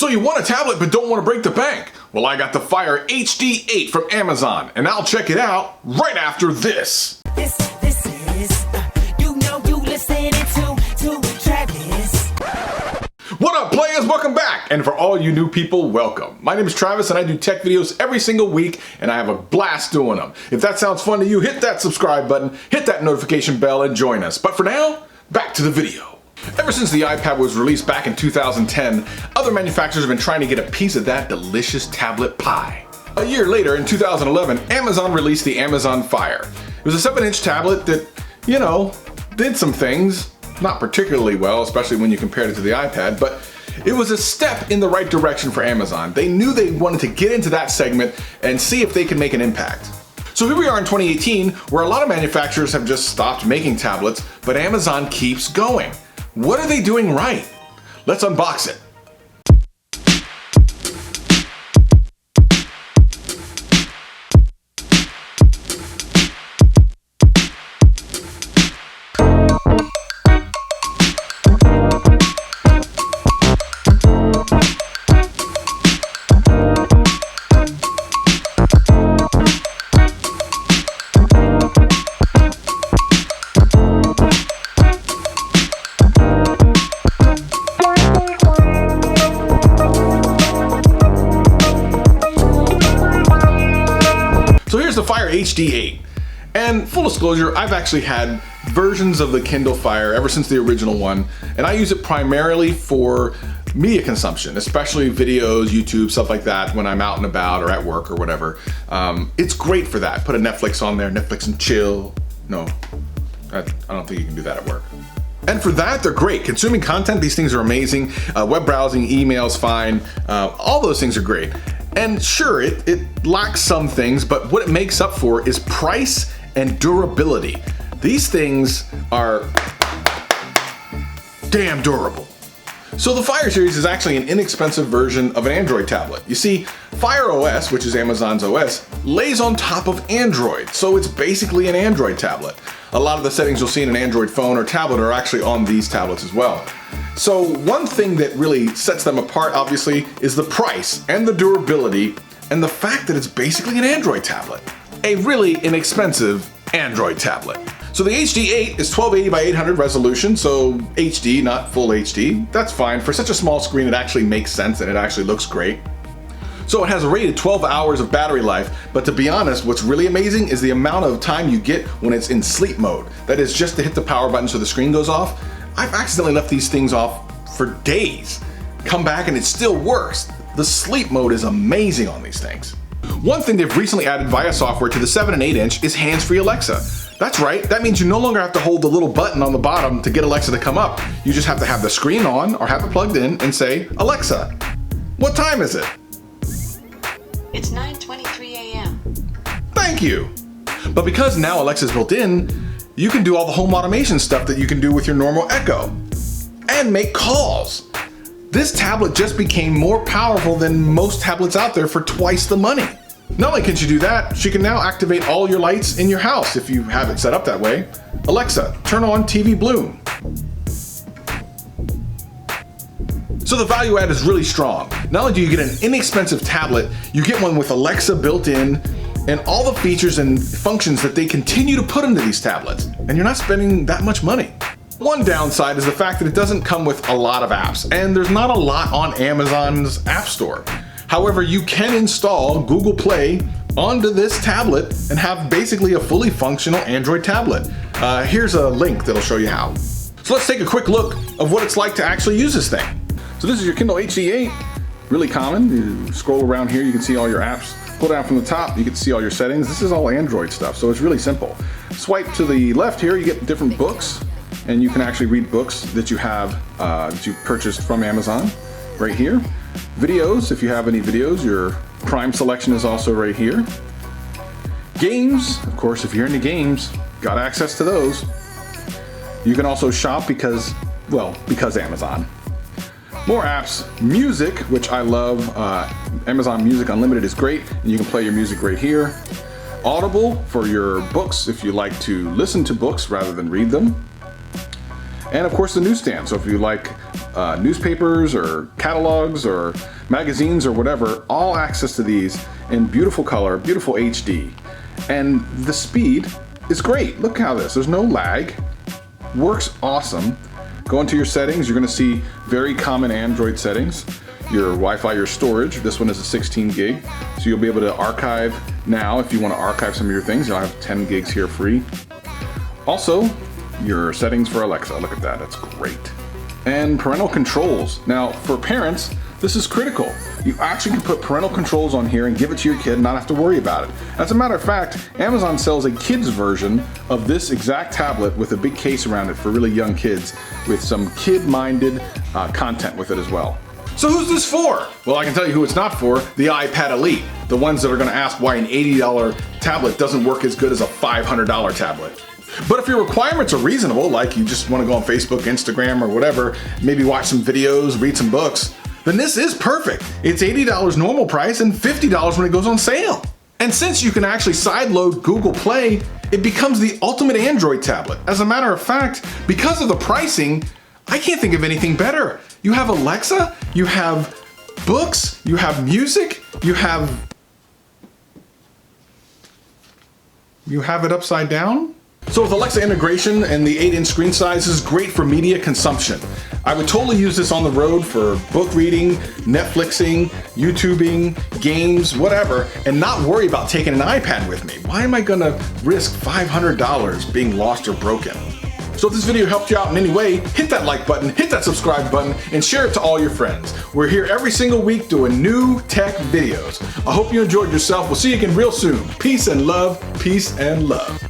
So you want a tablet but don't want to break the bank? Well, I got the Fire HD8 from Amazon, and I'll check it out right after this. This is, you listening to Travis. What up, players? Welcome back. And for all you new people, welcome. My name is Travis, and I do tech videos every single week, and I have a blast doing them. If that sounds fun to you, hit that subscribe button, hit that notification bell, and join us. But for now, back to the video. Ever since the iPad was released back in 2010, other manufacturers have been trying to get a piece of that delicious tablet pie. A year later, in 2011, Amazon released the Amazon Fire. It was a 7-inch tablet that, did some things. Not particularly well, especially when you compared it to the iPad, but it was a step in the right direction for Amazon. They knew they wanted to get into that segment and see if they could make an impact. So here we are in 2018, where a lot of manufacturers have just stopped making tablets, but Amazon keeps going. What are they doing right? Let's unbox it. So here's the Fire HD8. And full disclosure, I've actually had versions of the Kindle Fire ever since the original one, and I use it primarily for media consumption, especially videos, YouTube, stuff like that, when I'm out and about or at work or whatever. It's great for that. Put a Netflix on there, Netflix and chill. No, I don't think you can do that at work. And for that, they're great. Consuming content, these things are amazing. Web browsing, email's fine. All those things are great. And sure, it lacks some things, but what it makes up for is price and durability. These things are damn durable. So the Fire series is actually an inexpensive version of an Android tablet. You see, Fire OS, which is Amazon's OS, lays on top of Android, so it's basically an Android tablet. A lot of the settings you'll see in an Android phone or tablet are actually on these tablets as well. So one thing that really sets them apart, obviously, is the price and the durability and the fact that it's basically an Android tablet. A really inexpensive Android tablet. So the HD8 is 1280 by 800 resolution, so HD, not full HD. That's fine. For such a small screen, it actually makes sense and it actually looks great. So it has a rated 12 hours of battery life, but to be honest, what's really amazing is the amount of time you get when it's in sleep mode. That is just to hit the power button so the screen goes off. I've accidentally left these things off for days. Come back and it still works. The sleep mode is amazing on these things. One thing they've recently added via software to the 7 and 8 inch is hands-free Alexa. That's right, that means you no longer have to hold the little button on the bottom to get Alexa to come up. You just have to have the screen on or have it plugged in and say, Alexa, what time is it? It's 9:23 a.m. Thank you. But because now Alexa's built in, you can do all the home automation stuff that you can do with your normal Echo and make calls. This tablet just became more powerful than most tablets out there for twice the money. Not only can she do that, she can now activate all your lights in your house if you have it set up that way. Alexa, turn on TV Bloom. So the value add is really strong. Not only do you get an inexpensive tablet, you get one with Alexa built in and all the features and functions that they continue to put into these tablets. And you're not spending that much money. One downside is the fact that it doesn't come with a lot of apps, and there's not a lot on Amazon's App Store. However, you can install Google Play onto this tablet and have basically a fully functional Android tablet. Here's a link that'll show you how. So let's take a quick look of what it's like to actually use this thing. So this is your Kindle HD8, really common. You scroll around here, you can see all your apps. Pull down from the top, you can see all your settings. This is all Android stuff, so it's really simple. Swipe to the left here, you get different books, and you can actually read books that you have, that you purchased from Amazon, right here. Videos, if you have any videos, your Prime selection is also right here. Games, of course, if you're into games, got access to those. You can also shop because Amazon. More apps, music, which I love. Amazon Music Unlimited is great, and you can play your music right here. Audible for your books if you like to listen to books rather than read them. And of course the newsstand, so if you like newspapers or catalogs or magazines or whatever, all access to these in beautiful color, beautiful HD. And the speed is great. Look how there's no lag, works awesome. Go into your settings, you're gonna see very common Android settings. Your Wi-Fi, your storage, this one is a 16 gig. So you'll be able to archive now if you wanna archive some of your things. You'll have 10 gigs here free. Also, your settings for Alexa, look at that, that's great. And parental controls. Now, for parents, this is critical. You actually can put parental controls on here and give it to your kid and not have to worry about it. As a matter of fact, Amazon sells a kid's version of this exact tablet with a big case around it for really young kids with some kid-minded content with it as well. So who's this for? Well, I can tell you who it's not for, the iPad Elite. The ones that are gonna ask why an $80 tablet doesn't work as good as a $500 tablet. But if your requirements are reasonable, like you just wanna go on Facebook, Instagram, or whatever, maybe watch some videos, read some books, then this is perfect. It's $80 normal price and $50 when it goes on sale. And since you can actually sideload Google Play, it becomes the ultimate Android tablet. As a matter of fact, because of the pricing, I can't think of anything better. You have Alexa, you have books, you have music, you have it upside down? So with Alexa integration and the 8-inch screen size, this is great for media consumption. I would totally use this on the road for book reading, Netflixing, YouTubing, games, whatever, and not worry about taking an iPad with me. Why am I gonna risk $500 being lost or broken? So if this video helped you out in any way, hit that like button, hit that subscribe button, and share it to all your friends. We're here every single week doing new tech videos. I hope you enjoyed yourself. We'll see you again real soon. Peace and love, peace and love.